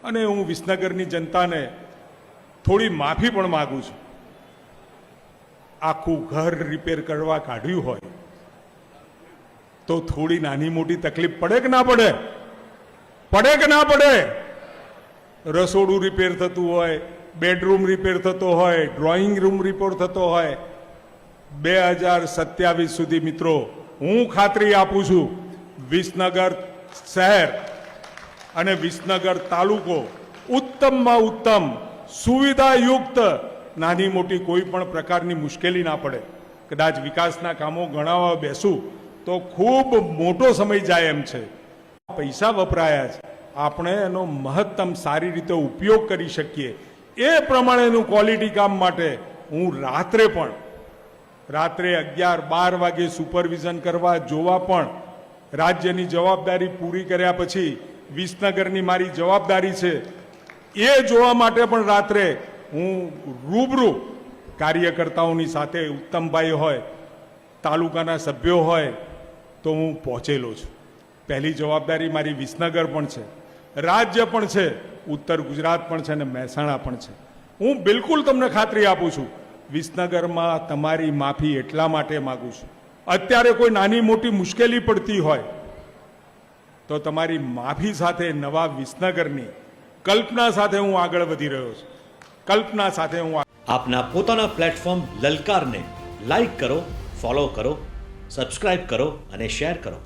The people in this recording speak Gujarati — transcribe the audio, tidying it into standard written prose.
અને હું વિસનગરની જનતાને થોડી માફી પણ માગું છું. આખું ઘર રિપેર કરવા કાઢ્યું હોય તો થોડી નાની મોટી તકલીફ પડે કે ના પડે? પડે કે ના પડે? રસોડું રિપેર થતું હોય, બેડરૂમ રિપેર થતો હોય, ડ્રોઈંગ રૂમ રિપેર થતો હોય, 2027 સુધી મિત્રો હું ખાતરી આપું છું, વિસનગર શહેર અને વિસનગર તાલુકો ઉત્તમમાં ઉત્તમ સુવિધાયુક્ત, નાની મોટી કોઈ પણ પ્રકારની મુશ્કેલી ના પડે. કદાચ વિકાસના કામો ગણાવવા બેસું તો ખૂબ મોટો સમય જાય એમ છે. પૈસા વપરાયા છે, આપણે એનો મહત્તમ સારી રીતે ઉપયોગ કરી શકીએ એ પ્રમાણેનું ક્વોલિટી કામ માટે હું રાત્રે 11-12 વાગે સુપરવિઝન કરવા જોવા પણ રાજ્યની જવાબદારી પૂરી કર્યા પછી વિસનગરની મારી જવાબદારી છે એ જોવા માટે પણ રાત્રે હું રૂબરૂ કાર્યકર્તાઓની સાથે, ઉત્તમભાઈ હોય, તાલુકાના સભ્યો હોય તો હું પહોંચેલો છું. પહેલી જવાબદારી મારી વિસનગર પણ છે, રાજ્ય પણ છે, ઉત્તર ગુજરાત પણ છે અને મહેસાણા પણ છે. હું બિલકુલ તમને ખાતરી આપું છું, વિસનગરમાં તમારી માફી એટલા માટે માગું છું, અત્યારે કોઈ નાની મોટી મુશ્કેલી પડતી હોય તો તમારી માફી સાથે નવા વિસનગરની કલ્પના સાથે હું આગળ વધી રહ્યો છું. કલ્પના સાથે હું આપના પોતાના પ્લેટફોર્મ લલકારને લાઈક કરો, ફોલો કરો, સબસ્ક્રાઇબ કરો અને શેર કરો.